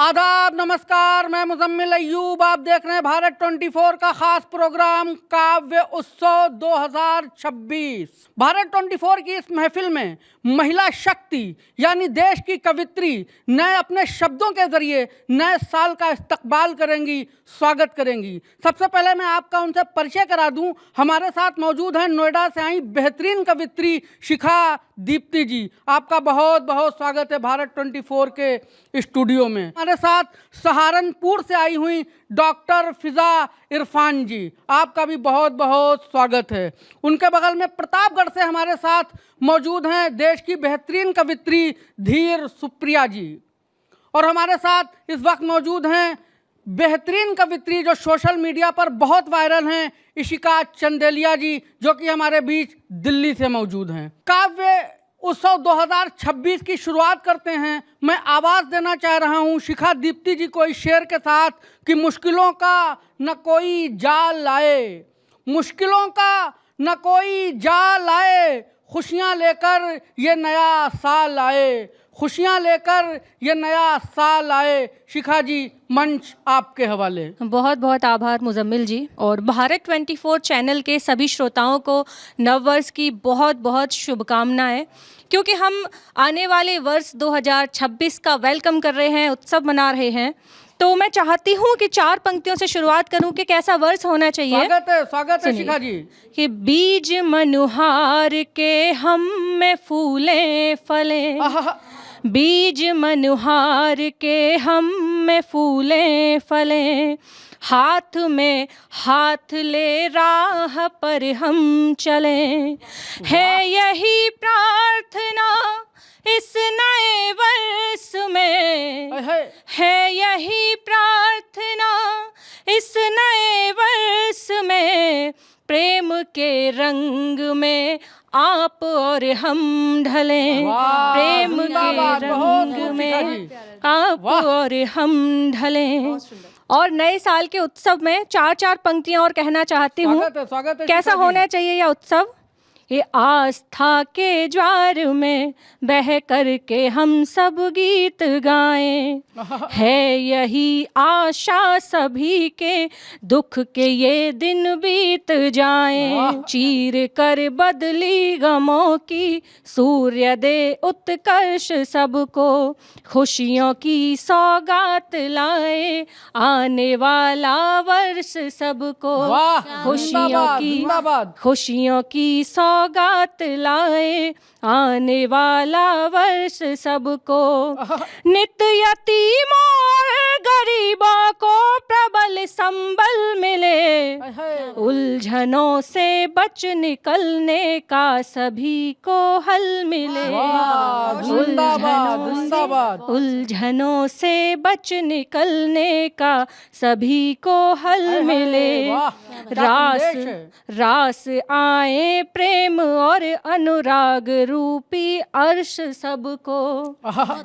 आदाब, नमस्कार। मैं मुजम्मिल अय्यूब। आप देख रहे हैं भारत 24 का खास प्रोग्राम काव्य उत्सव 2026। भारत 24 की इस महफिल में महिला शक्ति यानी देश की कवित्री नए अपने शब्दों के जरिए नए साल का इस्तकबाल करेंगी, स्वागत करेंगी। सबसे पहले मैं आपका उनसे परिचय करा दूं। हमारे साथ मौजूद हैं नोएडा से आई बेहतरीन कवित्री शिखा दीप्ति जी। आपका बहुत बहुत स्वागत है भारत 24 के स्टूडियो में। हमारे साथ सहारनपुर से आई हुई डॉक्टर फिजा इरफान जी, आपका भी बहुत बहुत स्वागत है। उनके बगल में प्रतापगढ़ से हमारे साथ मौजूद हैं देश की बेहतरीन कवित्री धीर सुप्रिया जी। और हमारे साथ इस वक्त मौजूद हैं बेहतरीन कवित्री जो सोशल मीडिया पर बहुत वायरल हैं, इशिका चंदेलिया जी, जो कि हमारे बीच दिल्ली से मौजूद हैं। काव्य उत्सव 2026 की शुरुआत करते हैं। मैं आवाज़ देना चाह रहा हूं शिखा दीप्ति जी को इस शेर के साथ कि मुश्किलों का न कोई जाल लाए, मुश्किलों का न कोई जाल लाए, खुशियां लेकर ये नया साल आए, खुशियां लेकर ये नया साल आए। शिखा जी, मंच आपके हवाले। बहुत बहुत आभार मुजम्मिल जी। और भारत 24 चैनल के सभी श्रोताओं को नववर्ष की बहुत बहुत शुभकामनाएं, क्योंकि हम आने वाले वर्ष 2026 का वेलकम कर रहे हैं, उत्सव मना रहे हैं। तो मैं चाहती हूँ कि 4 पंक्तियों से शुरुआत करूँ कि कैसा वर्ष होना चाहिए। स्वागत है शिखा जी। कि बीज मनुहार के हम में फूले फले, बीज मनुहार के हम में फूले फले, हाथ में हाथ ले राह पर हम चले, है यही प्रार्थना इस नए वर्ष में, है यही प्रार्थना इस नए वर्ष में, प्रेम के रंग में आप और हम ढलें, प्रेम के रंग में आप और हम ढलें। और नए साल के उत्सव में 4 पंक्तियां और कहना चाहती हूँ। स्वागत है कैसा होना चाहिए यह उत्सव। ये आस्था के ज्वार में बह कर के हम सब गीत गाएं, है यही आशा सभी के दुख के ये दिन बीत जाएं, चीर कर बदली गमों की सूर्य दे उत्कर्ष सबको, खुशियों की सौगात लाए आने वाला वर्ष सबको, खुशियों की सौगात लाए आने वाला वर्ष सबको, नित यतीमों और गरीबों को प्रबल संबल मिले, उलझनों से बच निकलने का सभी को हल मिले, उलझनों से बच निकलने का सभी को हल मिले, रास आए प्रेम और अनुराग रूपी अर्श सबको,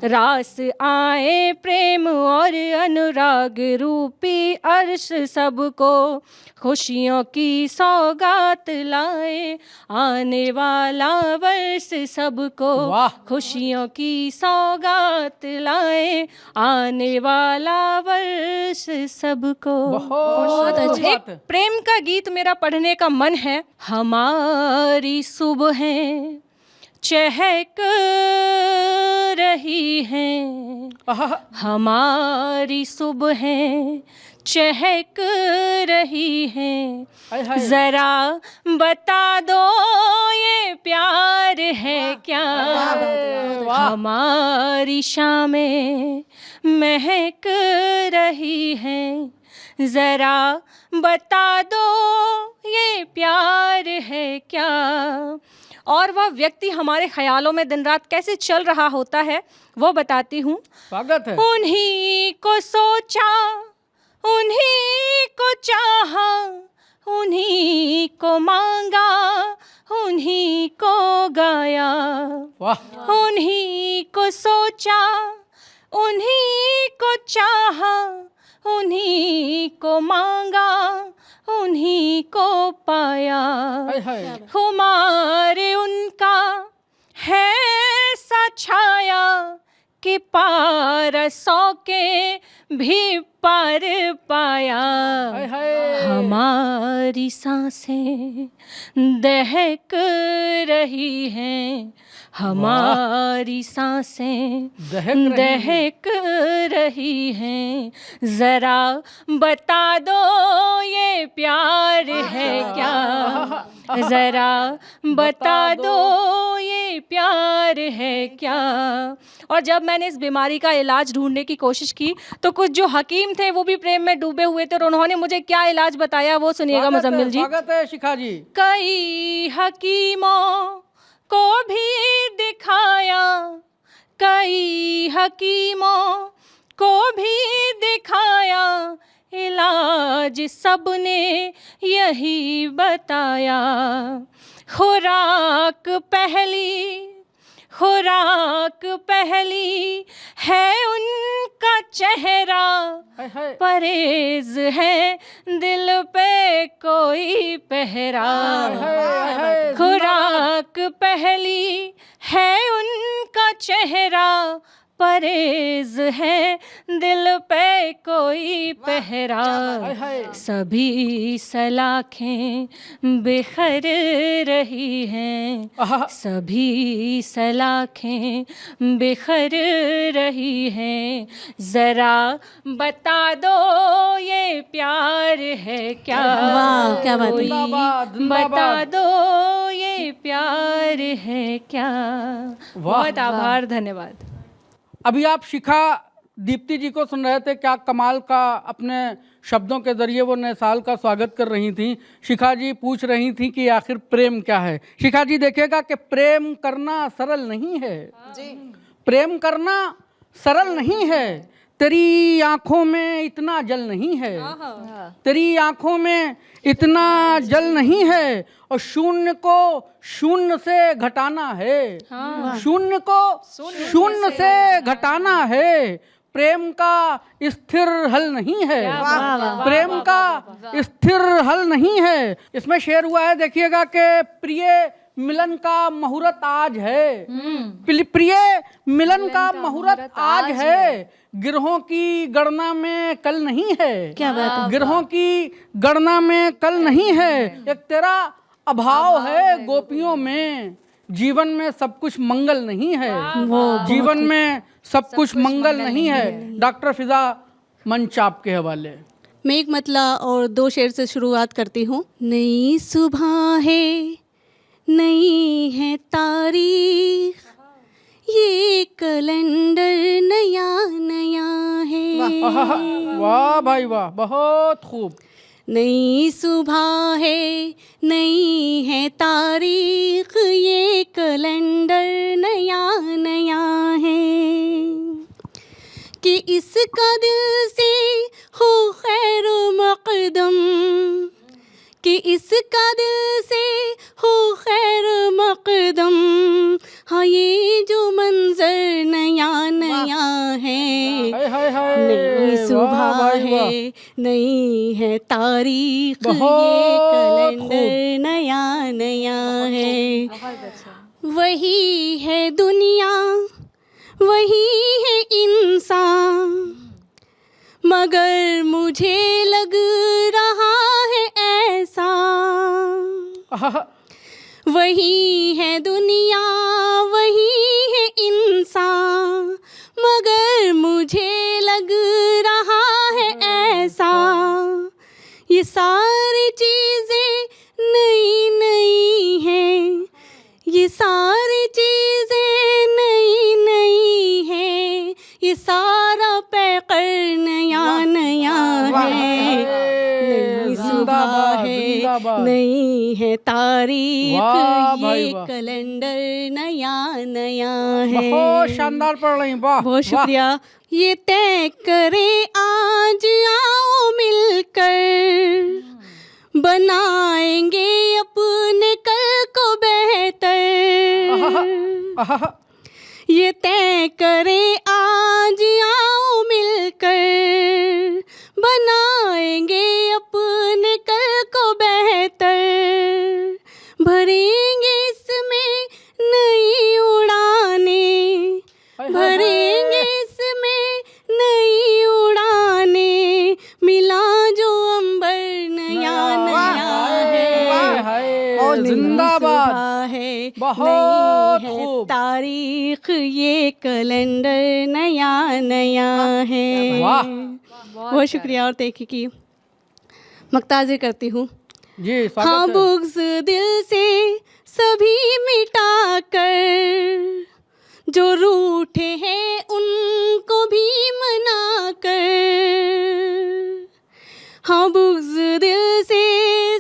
रास आए प्रेम और अनुराग रूपी अर्श सबको, खुशियों की सौगात लाए आने वाला वर्ष सबको, खुशियों की सौगात लाए आने वाला वर्ष सबको। बहुत अच्छा। एक प्रेम का गीत मेरा पढ़ने का मन है। हमारी सुबहें चहक रही हैं, हमारी सुबहें चहक रही हैं, जरा बता दो ये प्यार है क्या, हमारी शामें महक रही हैं, जरा बता दो ये प्यार है क्या। और वह व्यक्ति हमारे ख्यालों में दिन रात कैसे चल रहा होता है वो बताती हूँ। स्वागत है। उन्हीं को सोचा, उन्हीं को चाहा, उन्हीं को मांगा, उन्हीं को गाया, उन्हीं को सोचा, उन्हीं को चाहा, उन्हीं को मांगा, उन्हीं को पाया, खुमार उनका है सा छाया कि पारसों के भी पार पाया। हाय हाय। हमारी सांसें दहक रही हैं, हमारी सांसें दहक रही हैं। जरा बता दो ये प्यार है क्या, जरा बता दो ये प्यार है क्या। और जब मैंने इस बीमारी का इलाज ढूंढने की कोशिश की तो कुछ जो हकीम थे वो भी प्रेम में डूबे हुए थे और उन्होंने मुझे क्या इलाज बताया वो सुनिएगा मुजम्मिल जी। स्वागत है शिखा जी। कई हकीमों को भी दिखाया, कई हकीमों को भी दिखाया, इलाज सबने यही बताया। खुराक पहली है उनका चेहरा, हाय हाय। परहेज है दिल पे कोई पहरा। खुराक पहली है उनका चेहरा, परहेज है दिल पे कोई पहरा। सभी सलाखें बिखर रही हैं, सभी सलाखें बिखर रही हैं। जरा बता दो ये प्यार है क्या। वाह, क्या बात है। कोई जिंदाबाद, बता जिंदाबाद। दो ये प्यार है क्या। बहुत आभार, धन्यवाद। अभी आप शिखा दीप्ति जी को सुन रहे थे, क्या कमाल का अपने शब्दों के जरिए वो नए साल का स्वागत कर रही थी। शिखा जी पूछ रही थी कि आखिर प्रेम क्या है। शिखा जी देखिएगा कि प्रेम करना सरल नहीं है जी। प्रेम करना सरल नहीं है। तेरी आंखों में इतना जल नहीं है, तेरी आंखों में इतना जल नहीं है। और शून्य को शून्य से घटाना है, शून्य को शून्य से घटाना है। प्रेम का स्थिर हल नहीं है, प्रेम का स्थिर हल नहीं है। इसमें शेर हुआ है, देखिएगा कि प्रिय मिलन का मुहूर्त आज है, प्रिय मिलन का मुहूर्त आज है। गिरहों की गणना में कल नहीं है, क्या बात है। गिरहों की गणना में कल नहीं है। एक तेरा अभाव है गोपियों में, जीवन में सब कुछ मंगल नहीं है, जीवन में सब कुछ मंगल नहीं है। डॉक्टर फिजा, मंच आपके हवाले। मैं एक मतला और दो शेर से शुरुआत करती हूँ। नई सुबह है, नई है तारीख, ये कैलेंडर नया नया है। वाह भाई वाह, बहुत खूब। नई सुबह है, नई है तारीख, ये कैलेंडर नया नया है। कि इसका दिल से हो खैर मक़दम, कि इसका दिल से हो खैर मक़दम। हाँ, ये जो मंजर नया नया है। नई सुबह है, नई है तारीख, ये कैलेंडर नया नया है। वही है दुनिया, वही है इंसान, मगर मुझे लग रहा है ऐसा। वही है दुनिया, वही है इंसान, मगर मुझे लग रहा है ऐसा। ये सारी चीज़ें नई नई हैं, ये सारी चीज़ें नई नई हैं, ये सारा पैकर नया नया है। नई सुबह है, नई है तारीख, ये कैलेंडर नया नया है। बहुत शानदार पढ़ रही, वाह। बहुत शुक्रिया। ये तय करे आज आओ मिलकर, बनाएंगे अपने कल को बेहतर। ये तय करे आज आओ मिलकर, बनाएंगे अपने कल को बेहतर। भरेंगे इसमें नई उड़ाने, भरेंगे इसमें नई उड़ाने। बहुत नई है खूब। तारीख, ये कैलेंडर नया नया है। वाह। बहुत शुक्रिया। और देखिए कि मक्ताज़िर करती हूँ। जी स्वागत हाँ, है। बुग़्ज़ दिल से सभी मिटा कर, जो रूठे हैं उनको भी मना कर। हाँ, बुग़्ज़ दिल से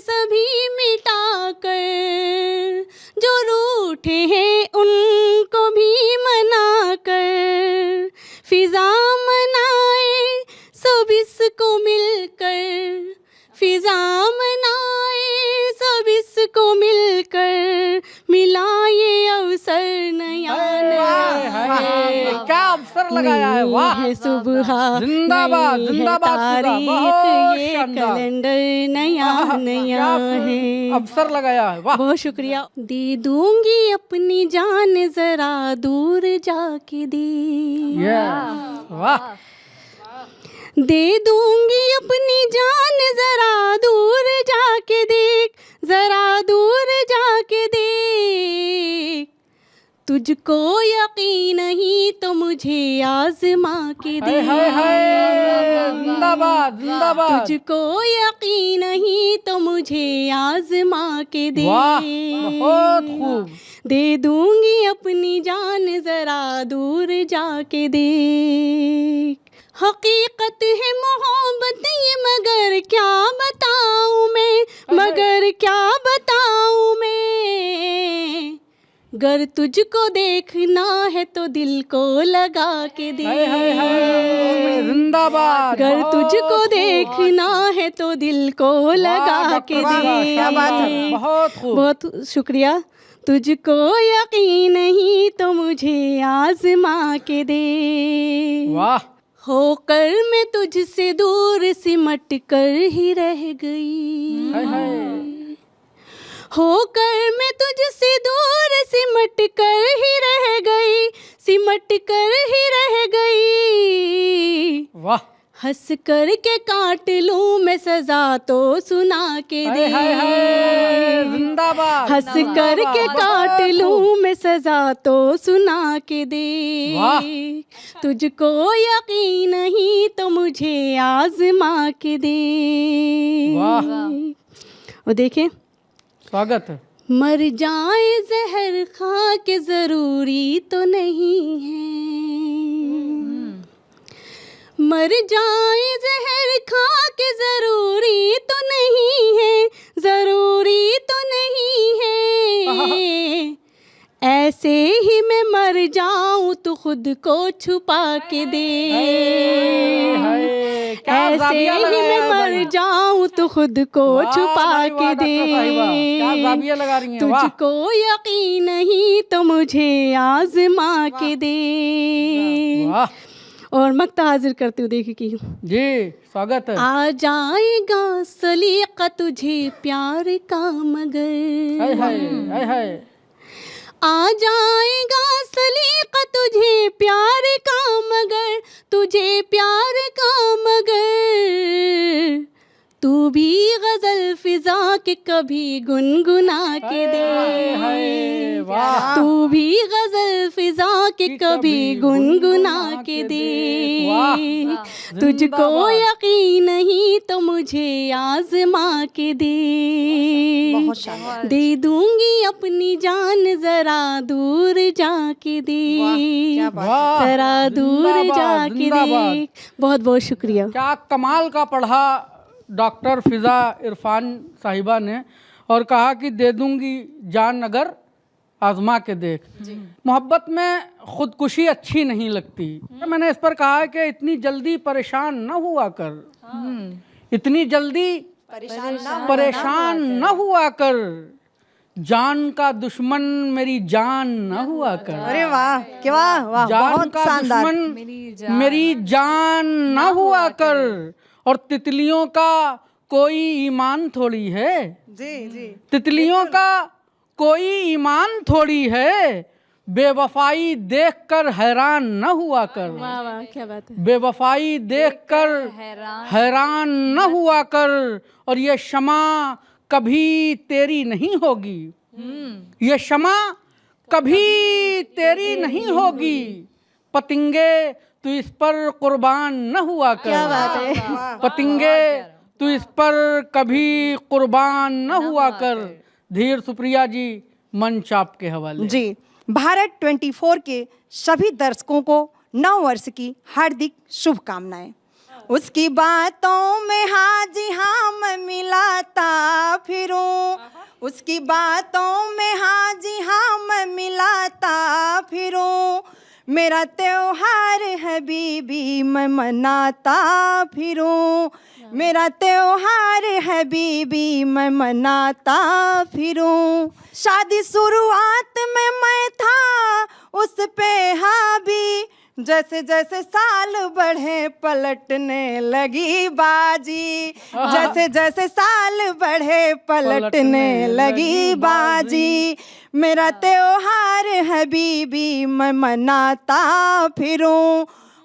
सभी मिटा कर, जो रूठे हैं उनको भी मना कर, फ़िज़ा मनाए सब इसको मिलकर, फ़िज़ा मनाए सब इसको मिलकर, मिला ये अवसर नया नया हाय, क्या अवसर लगाया है। वाह है सुबह, जिंदाबाद, नई है जिंदाबाद, तारीख, बहुत ये शानदार। कैलेंडर नया नया क्या है। अवसर लगाया है। वाह बहुत शुक्रिया। दे दूंगी अपनी जान जरा दूर जाके दे, वाह दे दूंगी अपनी जान जरा दूर जाके देख, जरा दूर जाके देख, तुझको यकीन नहीं तो मुझे आजमा के हाय दे, हाय हाय, जिंदाबाद जिंदाबाद। तुझको यकीन नहीं तो मुझे आजमा के दे। वाह बहुत खूब। दे दूंगी अपनी जान जरा दूर जाके देख, हकीकत है मोहब्बत ये मगर क्या बताऊं मैं, मगर क्या बताऊं मैं, गर तुझको देखना है तो दिल को लगा के दे, हाय हाय हाय, जिंदाबाद। गर बहुत तुझको खूब। देखना है तो दिल को लगा वाह, के डॉक्टर साहब, दे। शाबाश, बहुत खूब। बहुत शुक्रिया। तुझको यकीन नहीं तो मुझे आजमा के दे, वाह होकर मैं तुझसे दूर सिमट कर ही रह गई, हाय हाय, होकर मैं तुझसे दूर सिमट कर ही रह गई, सिमट कर ही रह गई, वाह हंस कर के काट लूं मैं सजा तो सुना के दे, हाय हाय हाय, जिंदाबाद। हंस कर के काट लूं मैं सजा तो सुना के दे, वाह। तुझको यकीन नहीं तो मुझे आजमा के दे। वाह। और देखें, स्वागत है। मर जाए जहर खा के जरूरी तो नहीं है, मर जाए जहर खा के जरूरी तो नहीं है, जरूरी तो नहीं है, ऐसे ही मैं मर जाऊं तो खुद को छुपा के दे, हाय, क्या ऐसे जाबिया ही लगाया मैं है मर भाई। जाऊं तो खुद को वाह छुपा भाई, वाह, के दे, डॉक्टर साहिबा, क्या जाबिया लगा रही हैं। वाह तुझको यकीन नहीं तो मुझे आजमा के दे। वाह और मक्ता हाजिर करती हूँ, देखिए कि जी स्वागत है। आ जाएगा सलीका तुझे प्यार का मगर, हाय हाय हाय हाय, आ जाएगा सलीका तुझे प्यार का मगर, तुझे प्यार का मगर, तू भी गजल फिजा के कभी गुनगुना के दे, हाय हाय, वाह तू भी गजल फिजा के कभी गुनगुना के दे, वाह, तुझको जिंदाबाद। यकीन नहीं तो मुझे आजमा के दे, दे दूंगी अपनी जान जरा दूर जाके दे, वाह, जरा दूर जिंदाबाद, जाके जिंदाबाद। दे। बहुत बहुत शुक्रिया। क्या कमाल का पढ़ा डॉक्टर फिजा इरफान साहिबा ने, और कहा कि दे दूंगी जान अगर आजमा के देख। मोहब्बत में खुदकुशी अच्छी नहीं लगती। मैंने इस पर कहा है कि इतनी जल्दी परेशान न हुआ कर, इतनी जल्दी परेशान न हुआ कर, जान का दुश्मन मेरी जान न हुआ कर। अरे वाह, क्या वाह, जान बहुत का शानदार। दुश्मन मेरी जान न हुआ कर, और तितलियों का कोई ईमान थोड़ी है, जी जी, तितलियों का कोई ईमान थोड़ी है, बेवफाई देखकर हैरान न हुआ कर, वाह वाह, क्या बात है। बेवफाई देखकर हैरान न हुआ कर, और ये शमा कभी तेरी नहीं होगी, ये क्षमा कभी तेरी नहीं होगी, पतिंगे तू इस पर कुर्बान न हुआ कर। क्या बात है। पतिंगे तू इस पर कभी कुर्बान न हुआ कर। धीर सुप्रिया जी, मंच आपके हवाले। जी, भारत 24 के सभी दर्शकों को नव वर्ष की हार्दिक शुभकामनाएं। उसकी बातों में हाँ जी हाँ मैं मिलाता फिरूं, उसकी बातों में हाँ जी हाँ मैं मिलाता फिरूं, मेरा त्योहार है बीबी मैं मनाता फिरूं, मेरा त्योहार है बीबी मैं मनाता फिरूं। शादी शुरुआत में मैं था उस पे हावी, जैसे जैसे साल बढ़े पलटने लगी बाजी, जैसे जैसे साल बढ़े पलटने लगी बाजी, मेरा त्योहार है बीबी मैं मनाता फिरूं,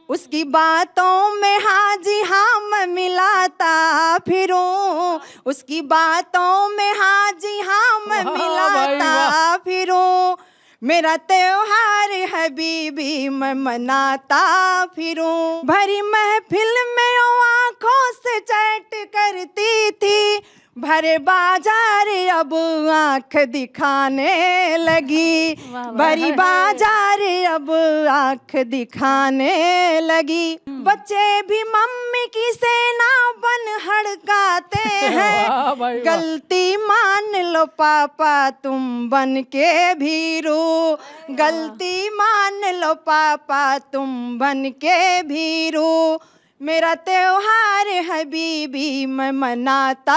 उसकी बातों में हाँ जी हाँ मैं मिलाता फिरूं, उसकी बातों में हाँ जी हाँ मैं मिलाता फिरूं, मेरा त्योहार है बीबी मैं मनाता फिरूं। भरी महफिल में वो आँखों से चैट करती थी, भरे बाजार अब आँख दिखाने लगी, भरी बाजार अब आँख दिखाने लगी, बच्चे भी मम्मी की सेना बन हड़काते हैं, गलती मान लो पापा तुम बन के भीरू, गलती मान लो पापा तुम बन के भीरू, मेरा त्योहार है बीबी मैं मनाता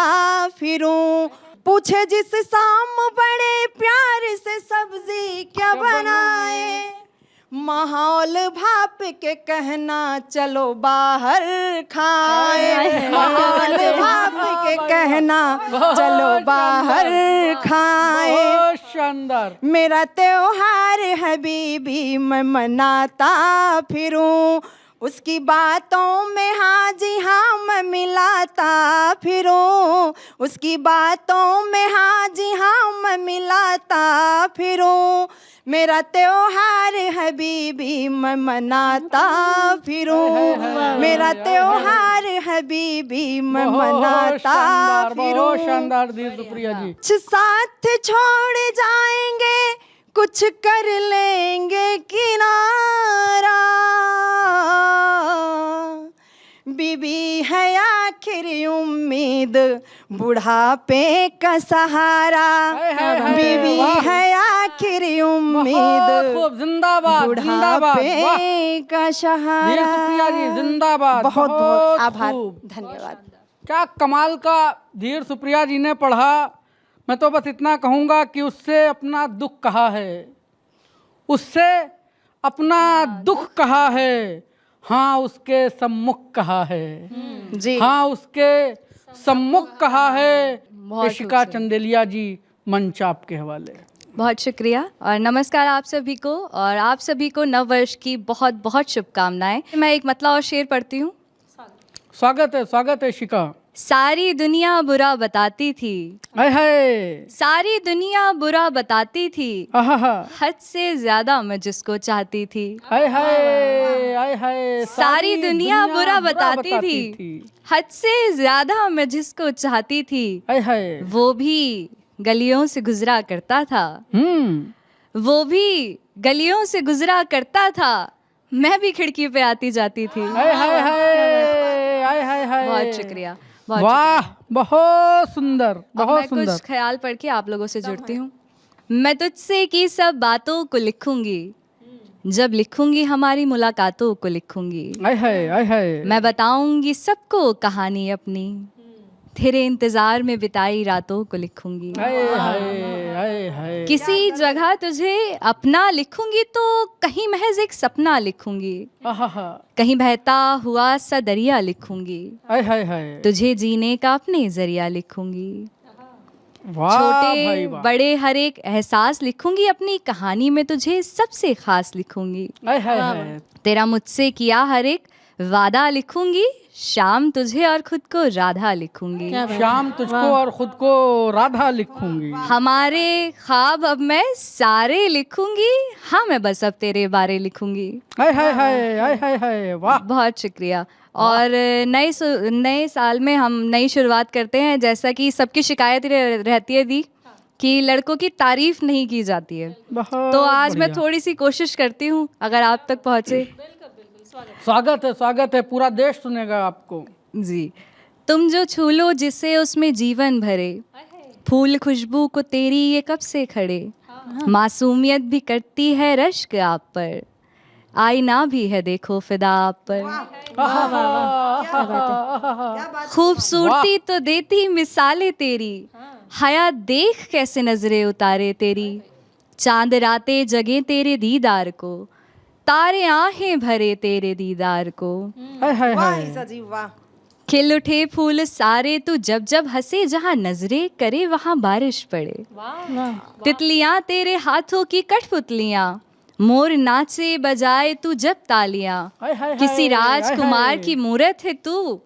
फिरूं। पूछे जिस शाम बड़े प्यार से सब्जी क्या बनाए, माहौल भाप के कहना चलो बाहर खाए, माहौल भाप के कहना चलो बाहर खाए, शानदार। मेरा त्योहार है बीबी मैं मनाता फिरूं, उसकी बातों में हाँ जी हाँ मैं मिलाता फिरूं, उसकी बातों में हाँ जी हाँ मैं मिलाता फिरूं, मेरा त्योहार है बीबी मैं मनाता फिरूं, मेरा त्योहार है बीबी मैं मनाता फिरूं। बहुत शानदार धीर सुप्रिया जी। कुछ साथ छोड़ जाएंगे कुछ कर लेंगे किनारा, बीबी है आखिरी उम्मीद बुढ़ापे का सहारा, बीबी है आखिरी उम्मीद खूब जिंदाबाद जिंदाबाद। बुढ़ापे का धीर सहारा। सुप्रिया जी जिंदाबाद। बहुत बहुत आभार, खूब। धन्यवाद। क्या कमाल का धीर सुप्रिया जी ने पढ़ा। मैं तो बस इतना कहूँगा कि उससे अपना दुख कहा है, उससे अपना दुख कहा है, हाँ उसके सम्मुख कहा है, जी हाँ उसके सम्मुख कहा है। ऋषिका चंदेलिया जी, मंच आपके हवाले। बहुत शुक्रिया और नमस्कार आप सभी को, और आप सभी को नव वर्ष की बहुत बहुत शुभकामनाएं। मैं एक मतला और शेर पढ़ती हूँ। स्वागत है शिका। सारी दुनिया बुरा बताती थी, हाय हाय, सारी दुनिया बुरा बताती थी, आहा, हद से ज्यादा मैं जिसको चाहती थी। हाय हाय, हाय हाय। सारी दुनिया बुरा बताती थी, हद से ज्यादा मैं जिसको चाहती थी, हाय हाय। वो भी गलियों से गुजरा करता था, वो भी गलियों से गुजरा करता था, मैं भी खिड़की पे आती जाती थी। हाय हाय हाय, हाय हाय हाय। बहुत शुक्रिया। वाह, बहुत सुंदर, बहुत मैं सुंदर। कुछ ख्याल पढ़ के आप लोगों से जुड़ती हूँ। मैं तुझसे की सब बातों को लिखूंगी, जब लिखूंगी हमारी मुलाकातों को लिखूंगी। हाय हाय, हाय हाय। मैं बताऊंगी सबको कहानी अपनी, तेरे इंतजार में बिताई रातों को लिखूंगी। हाय हाय, हाय हाय। किसी जगह तुझे अपना लिखूंगी तो कहीं महज एक सपना लिखूंगी, आहा, कहीं बहता हुआ सा दरिया लिखूंगी, हाय हाय हाय। तुझे जीने का अपने जरिया लिखूंगी। वाह भाई छोटे वाह। बड़े हर एक एहसास लिखूंगी, अपनी कहानी में तुझे सबसे खास लिखूंगी। हाय हाय हाय। तेरा मुझसे किया हर एक वादा लिखूंगी शाम तुझे और खुद को राधा लिखूंगी। शाम तुझको और खुद को राधा लिखूंगी। हमारे ख्वाब अब मैं सारे लिखूंगी, हाँ मैं बस अब तेरे बारे लिखूंगी। हाय हाय हाय हाय हाय हाय, वाह। बहुत शुक्रिया। और नए साल में हम नई शुरुआत करते हैं। जैसा कि सबकी शिकायत रहती है दी कि लड़कों की तारीफ नहीं की जाती है, बहुत तो आज मैं बढ़िया। थोड़ी सी कोशिश करती हूँ अगर आप तक पहुँचे। स्वागत है, पूरा देश सुनेगा आपको। जी। तुम जो छू लो जिसे उसमें जीवन भरे, फूल खुशबू को तेरी ये कब से खड़े, मासूमियत भी करती है रश्क आप पर, आईना भी है देखो फिदा आप पर, खूबसूरती तो देती मिसालें तेरी, हया देख कैसे नजरे उतारे तेरी, चांद रातें जगे तेरे दीदार को, तारे आहें भरे तेरे दीदार को, हाय हाय वाह हाय, ईसा जी वाह। खिल उठे फूल सारे तू जब जब हंसे, जहाँ नजरे करे वहाँ बारिश पड़े, तितलियां तेरे हाथों की कठपुतलियां, मोर नाचे बजाए तू जब तालियां, हाय हाय किसी हाय, राजकुमार हाय की मूरत है तू,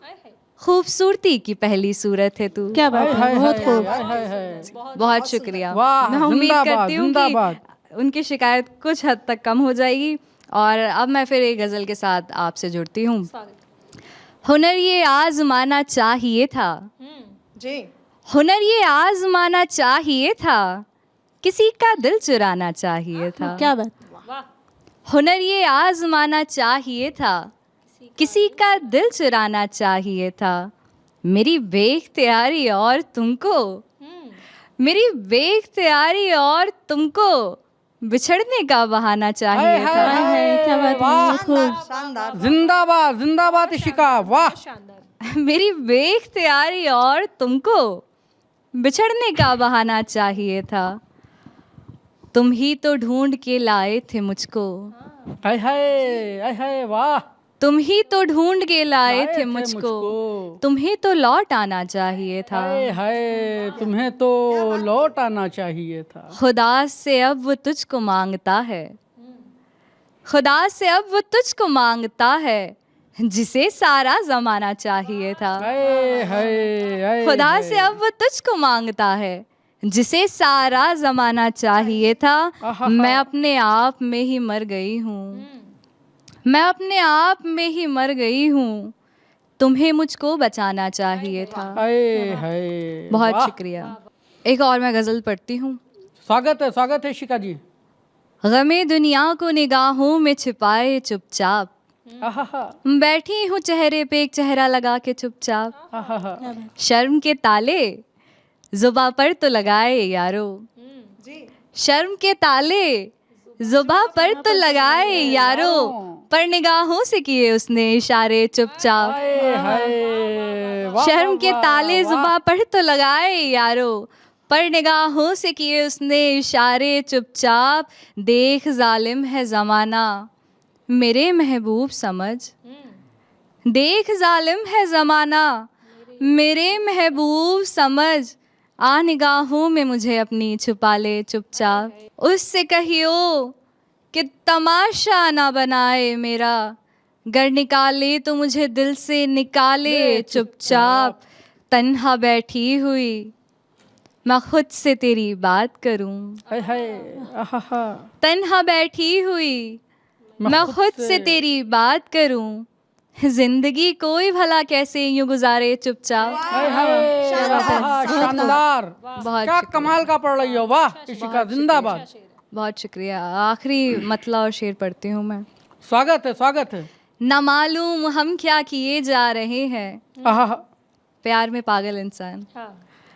खूबसूरती की पहली सूरत है तू। क्या बात है, बहुत खूब। हाय हाय हाय, बहुत शुक्रिया। वाह, मैं उम्मीद जिंदाबाद, करती हूँ कि जिंदाबाद। उनकी शिकायत कुछ हद तक कम हो जाएगी। और अब मैं फिर एक गज़ल के साथ आपसे जुड़ती हूँ। हुनर ये आजमाना चाहिए था, जी हुनर ये आजमाना चाहिए था, किसी का दिल चुराना चाहिए था। क्या बात। हुनर ये आजमाना चाहिए था, किसी का दिल चुराना चाहिए था, मेरी बेख्तियारी और तुमको, मेरी बेख्तियारी और तुमको बिछड़ने का बहाना चाहिए था। हाय हाय, क्या बात है, बहुत खूब। शानदार। जिंदाबाद जिंदाबाद इशिका, वाह। मेरी बेख्तियारी और तुमको बिछड़ने का बहाना चाहिए था, तुम ही तो ढूंढ के लाए थे मुझको, हाय हाय हाय हाय, वाह। तुम ही तो ढूंढ के लाए थे मुझको, मुझको। तुम्हें तो लौट आना चाहिए था, हाय हाय, तुम्हें तो लौट आना चाहिए था। खुदा से अब वो तुझको मांगता है, खुदा से अब वो तुझको मांगता है, जिसे सारा जमाना चाहिए था। हाय हाय हाय, खुदा हाय। से अब वो तुझको मांगता है, जिसे सारा जमाना चाहिए था। आहा। मैं अपने आप में ही मर गई हूँ, मैं अपने आप में ही मर गई हूँ, तुम्हें मुझको बचाना चाहिए था। हाय हाय, बहुत वाह। शुक्रिया। एक और मैं गज़ल पढ़ती हूँ। स्वागत है इशिका जी। गमे दुनिया को निगाहों में छिपाए चुपचाप, आहा, बैठी हूँ चेहरे पे एक चेहरा लगा के चुपचाप, आहा, शर्म के ताले जुबा पर तो लगाए यारो, शर्म के ताले जुबा पर तो लगाए यारो, पर निगाहों से किए उसने इशारे चुपचाप, हाय हाय, वाह, शर्म के वाह, ताले वाह। जुबा पर तो लगाए यारो, पर निगाहों से किए उसने इशारे चुपचाप, देख जालिम है ज़माना मेरे महबूब समझ, देख जालिम है ज़माना मेरे महबूब समझ, आ निगाहों में मुझे अपनी छुपा ले चुपचाप, उससे कहियो कि तमाशा ना बनाए मेरा, गर निकाले तो मुझे दिल से निकाले चुपचाप, तन्हा बैठी हुई मैं खुद से तेरी बात करूं, हाय हाय, आहा, तन्हा बैठी हुई मैं खुद से तेरी बात करूं, जिंदगी कोई भला कैसे यूं गुजारे चुपचाप। हाय हाय, आहा, शानदार, बहुत क्या शुक्रिया। कमाल का पढ़ रही हो, वाह इशिका, जिंदाबाद। बहुत शुक्रिया। आखिरी मतला और शेर पढ़ती हूँ मैं। स्वागत है। न मालूम हम क्या किए जा रहे हैं, आहा, प्यार में पागल इंसान,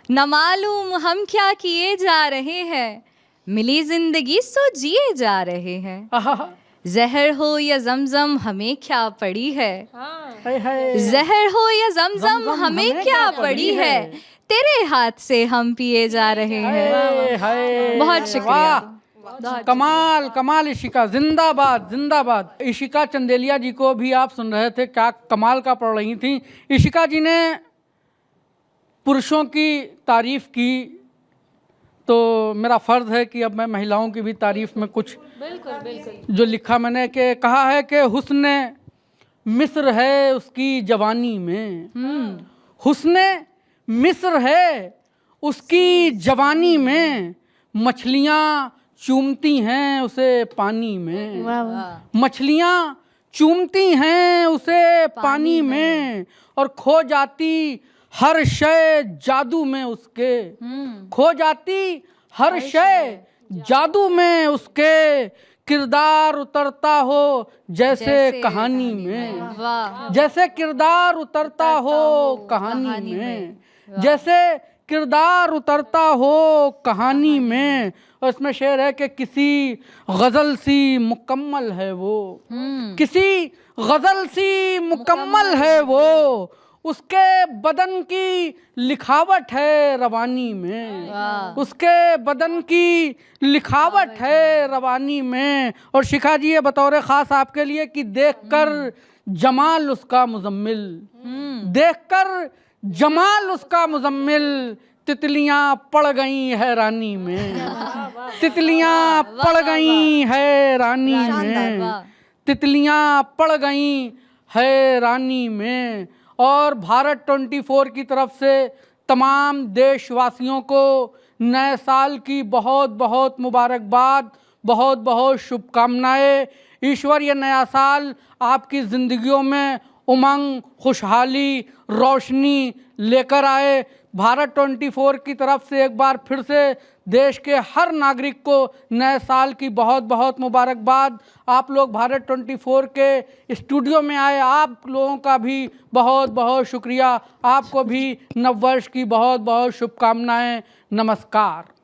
न मालूम हम क्या किए जा रहे हैं, मिली जिंदगी सो जिए जा रहे हैं, आहा, जहर हो या जमजम हमें क्या पड़ी है, हाय हाय, जहर हो या जमजम जमजम हमें क्या पड़ी है, तेरे हाथ से हम पिए जा रहे हैं। हाय हाय, बहुत शुक्रिया। वाह, कमाल इशिका, जिंदाबाद। इशिका चंदेलिया जी को भी आप सुन रहे थे, क्या कमाल का पढ़ रही थी। इशिका जी ने पुरुषों की तारीफ की, तो मेरा फ़र्ज़ है कि अब मैं महिलाओं की भी तारीफ में कुछ जो लिखा मैंने कि कहा है कि हुस्न मिस्र है उसकी जवानी में, हुस्ने मिस्र है उसकी जवानी में, मछलियाँ चूमती हैं उसे पानी में, मछलियाँ चूमती हैं उसे पानी में, और खो जाती हर शय जादू में उसके, खो जाती हर शय जादू में उसके, किरदार उतरता हो जैसे कहानी में, वाह जैसे किरदार उतरता हो कहानी में, जैसे किरदार उतरता हो कहानी में। और इसमें शेर है कि किसी गज़ल सी मुकम्मल है वो, किसी गज़ल सी मुकम्मल है वो, उसके बदन की लिखावट है रवानी में, उसके बदन की लिखावट है रवानी में। और शिखा जी ये बतौर ख़ास आपके लिए कि देखकर जमाल उसका मुजम्मिल, देखकर जमाल उसका मुजम्मिल, तितलियां पड़ गई हैरानी में, तितलियां पड़ गई हैरानी में, तितलियां पड़ गई हैरानी में। और भारत 24 की तरफ से तमाम देशवासियों को नए साल की बहुत बहुत मुबारकबाद, बहुत बहुत शुभकामनाएं। ईश्वर ये नया साल आपकी ज़िंदगियों में उमंग, खुशहाली, रोशनी लेकर आए। भारत 24 की तरफ से एक बार फिर से देश के हर नागरिक को नए साल की बहुत बहुत मुबारकबाद। आप लोग भारत 24 के स्टूडियो में आए, आप लोगों का भी बहुत बहुत शुक्रिया। आपको भी नववर्ष की बहुत बहुत शुभकामनाएं। नमस्कार।